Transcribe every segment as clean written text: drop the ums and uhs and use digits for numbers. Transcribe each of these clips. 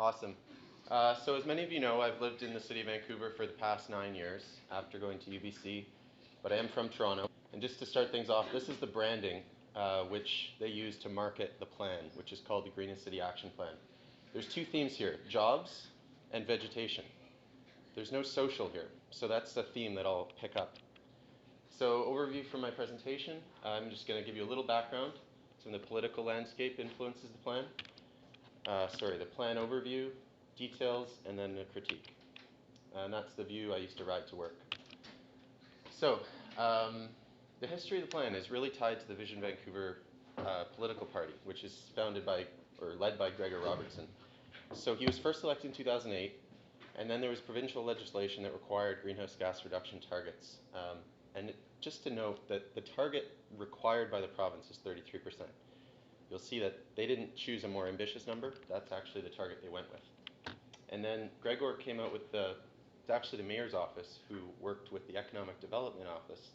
Awesome. So as many of you know, I've lived in the city of Vancouver for the past 9 years after going to UBC, but I am from Toronto. And just to start things off, this is the branding which they use to market the plan, which is called the Greenest City Action Plan. There's two themes here, jobs and vegetation. There's no social here, so that's the theme that I'll pick up. So overview from my presentation, I'm just going to give you a little background. Some of the political landscape influences the plan. The plan overview, details, and then a critique. And that's the view I used to ride to work. So, the history of the plan is really tied to the Vision Vancouver political party, which is founded by, or led by Gregor Robertson. So he was first elected in 2008, and then there was provincial legislation that required greenhouse gas reduction targets. Just to note that the target required by the province is 33%. You'll see that they didn't choose a more ambitious number. That's actually the target they went with. And then Gregor came out with it's actually the mayor's office who worked with the economic development office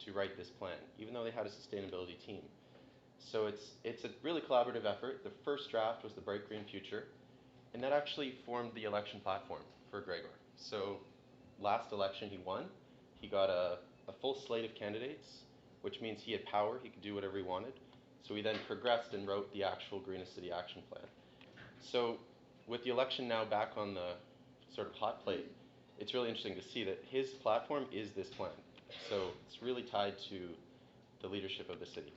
to write this plan, even though they had a sustainability team. So it's a really collaborative effort. The first draft was the Bright Green Future, and that actually formed the election platform for Gregor. So last election he won. He got a full slate of candidates, which means he had power. He could do whatever he wanted. So he then progressed and wrote the actual Greenest City Action Plan. So with the election now back on the sort of hot plate, it's really interesting to see that his platform is this plan. So it's really tied to the leadership of the city.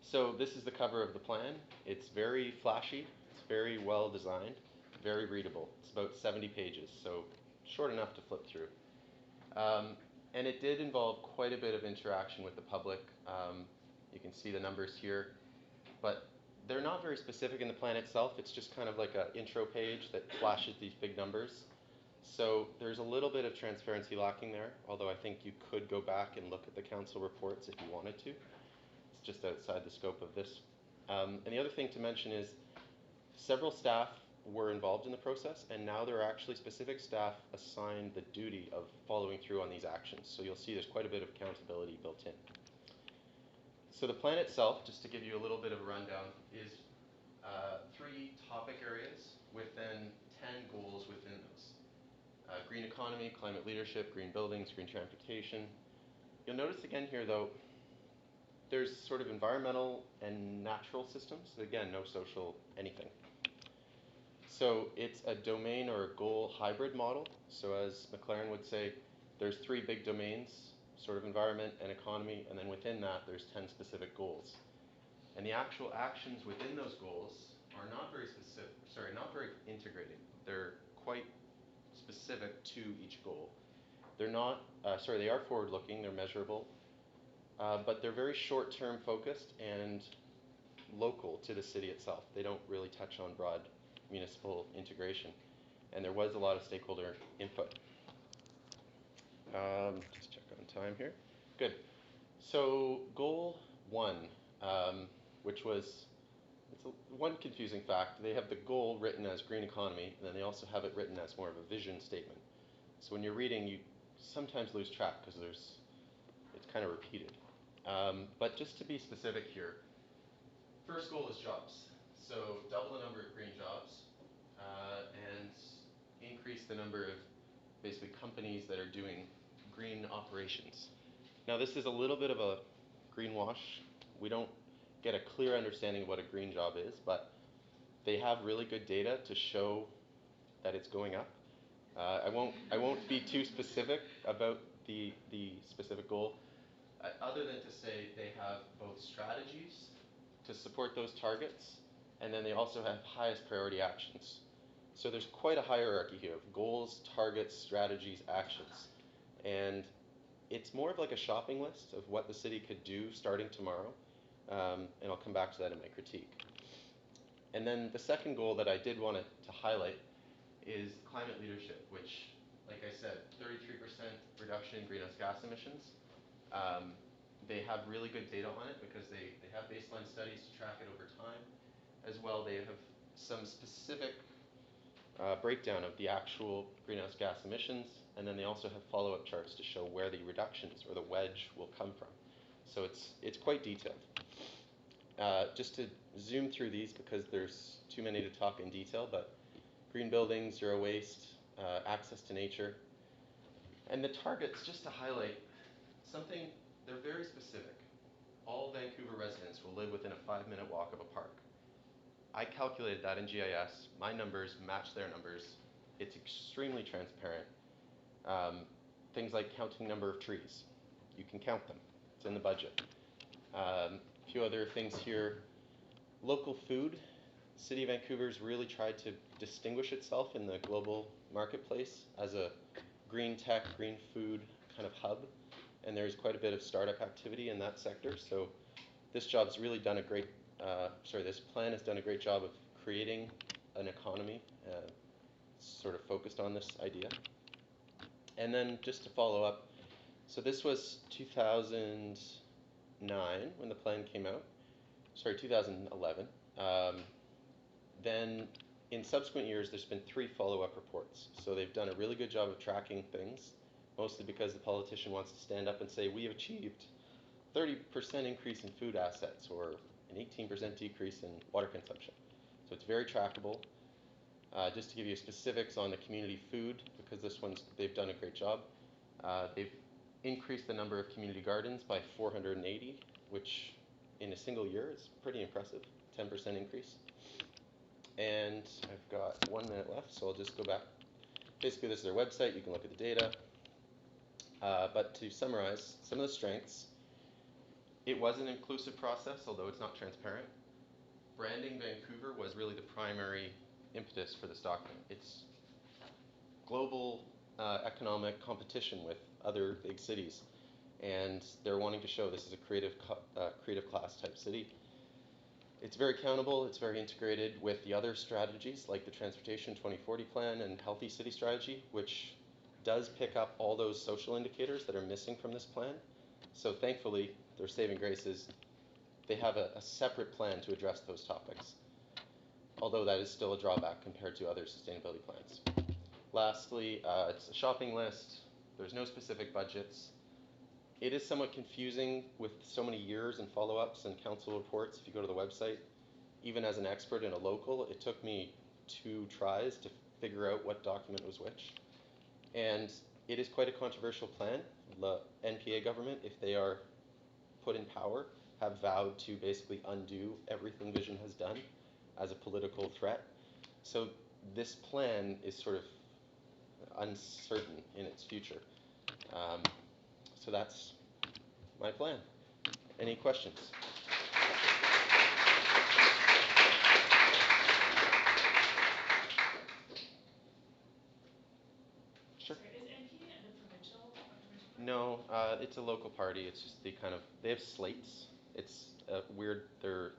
So this is the cover of the plan. It's very flashy, it's very well designed, very readable. It's about 70 pages, so short enough to flip through. And it did involve quite a bit of interaction with the public. You can see the numbers here, but they're not very specific in the plan itself. It's just kind of like an intro page that flashes these big numbers. So there's a little bit of transparency lacking there, although I think you could go back and look at the council reports if you wanted to. It's just outside the scope of this. And the other thing to mention is several staff were involved in the process, and now there are actually specific staff assigned the duty of following through on these actions. So you'll see there's quite a bit of accountability built in. So the plan itself, just to give you a little bit of a rundown, is 3 topic areas with then 10 goals within those. Green economy, climate leadership, green buildings, green transportation. You'll notice again here though, there's sort of environmental and natural systems. Again, no social anything. So it's a domain or a goal hybrid model. So as McLaren would say, there's 3 big domains, sort of environment and economy, and then within that there's 10 specific goals. And the actual actions within those goals are not very not very integrated. They're quite specific to each goal. They're not, they are forward-looking, they're measurable, but they're very short-term focused and local to the city itself. They don't really touch on broad municipal integration. And there was a lot of stakeholder input. Just check on time here. Good. So goal 1, which was, one confusing fact, they have the goal written as green economy, and then they also have it written as more of a vision statement. So when you're reading, you sometimes lose track because it's kind of repeated. But just to be specific here, first goal is jobs. So double the number of green jobs and increase the number of basically companies that are doing green operations. Now this is a little bit of a greenwash. We don't get a clear understanding of what a green job is, but they have really good data to show that it's going up. I won't be too specific about the specific goal, other than to say they have both strategies to support those targets, and then they also have highest priority actions. So there's quite a hierarchy here of goals, targets, strategies, actions. And it's more of like a shopping list of what the city could do starting tomorrow. And I'll come back to that in my critique. And then the second goal that I did want to highlight is climate leadership, which, like I said, 33% reduction in greenhouse gas emissions. They have really good data on it because they have baseline studies to track it over time. As well, they have some specific breakdown of the actual greenhouse gas emissions, and then they also have follow-up charts to show where the reductions or the wedge will come from. So it's quite detailed. Just to zoom through these because there's too many to talk in detail, but green buildings, zero waste, access to nature. And the targets, just to highlight something, they're very specific. All Vancouver residents will live within a 5-minute walk of a park. I calculated that in GIS. My numbers match their numbers. It's extremely transparent. Things like counting number of trees. You can count them. It's in the budget. A few other things here. Local food. City of Vancouver's really tried to distinguish itself in the global marketplace as a green tech, green food kind of hub. And there's quite a bit of startup activity in that sector. So this job's really done a great, this plan has done a great job of creating an economy sort of focused on this idea. And then just to follow up, so this was 2009 when the plan came out. Sorry, 2011. Then in subsequent years, there's been 3 follow-up reports. So they've done a really good job of tracking things, mostly because the politician wants to stand up and say, we have achieved 30% increase in food assets or an 18% decrease in water consumption. So it's very trackable. Just to give you specifics on the community food, because this one's, they've done a great job. They've increased the number of community gardens by 480, which in a single year is pretty impressive, 10% increase. And I've got 1 minute left, so I'll just go back. Basically, this is their website. You can look at the data. But to summarize, some of the strengths, it was an inclusive process, although it's not transparent. Branding Vancouver was really the primary impetus for this document. It's global economic competition with other big cities, and they're wanting to show this is a creative class type city. It's very accountable, it's very integrated with the other strategies like the Transportation 2040 plan and Healthy City Strategy, which does pick up all those social indicators that are missing from this plan. So thankfully, their saving grace is they have a separate plan to address those topics, although that is still a drawback compared to other sustainability plans. Lastly, it's a shopping list. There's no specific budgets. It is somewhat confusing with so many years and follow-ups and council reports if you go to the website. Even as an expert and a local, it took me 2 tries to figure out what document was which. And it is quite a controversial plan. The NPA government, if they are put in power, have vowed to basically undo everything Vision has done as a political threat. So this plan is sort of uncertain in its future. So that's my plan. Any questions? Sure. Sorry, is NPA and the provincial party? No, it's a local party. It's just the kind of, they have slates. It's weird, they're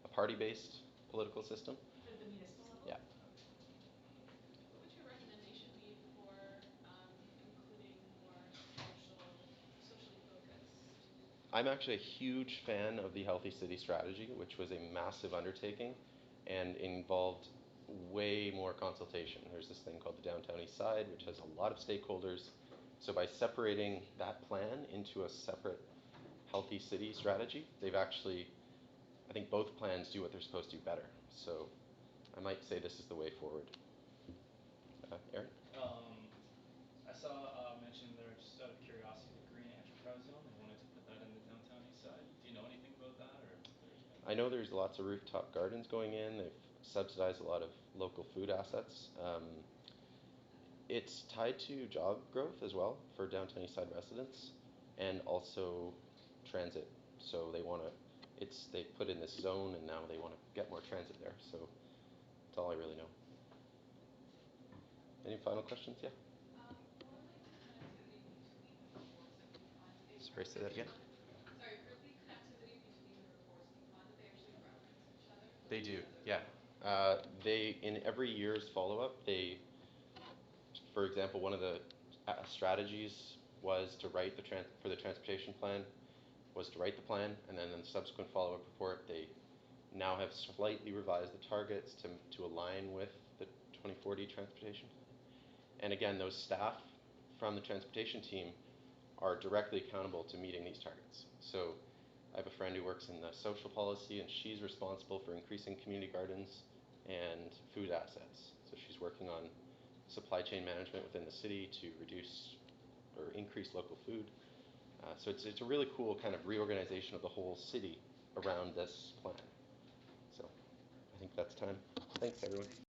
a party-based political system. At the municipal level? Yeah. What would your recommendation be for including more socially focused? I'm actually a huge fan of the Healthy City Strategy, which was a massive undertaking and involved way more consultation. There's this thing called the Downtown East Side, which has a lot of stakeholders. So by separating that plan into a separate Healthy City Strategy, they've actually, I think both plans do what they're supposed to do better. So I might say this is the way forward. Aaron? I saw mentioned there, just out of curiosity, the green enterprise zone. They wanted to put that in the downtown east side. Do you know anything about that, or? I know there's lots of rooftop gardens going in. They've subsidized a lot of local food assets. It's tied to job growth as well for downtown east side residents, and also transit. So they want to, they put in this zone, and now they want to get more transit there. So that's all I really know. Any final questions? Yeah. Sorry, say that again. Sorry, for the connectivity between the reports, do you find that they actually reference each other? They do, yeah. They, in every year's follow-up, they, for example, one of the strategies was to write for the transportation plan, was to write the plan, and then in the subsequent follow-up report, they now have slightly revised the targets to align with the 2040 transportation plan. And again, those staff from the transportation team are directly accountable to meeting these targets. So I have a friend who works in the social policy, and she's responsible for increasing community gardens and food assets. So she's working on supply chain management within the city to reduce or increase local food. So it's a really cool kind of reorganization of the whole city around this plan. So I think that's time. Thanks, everyone.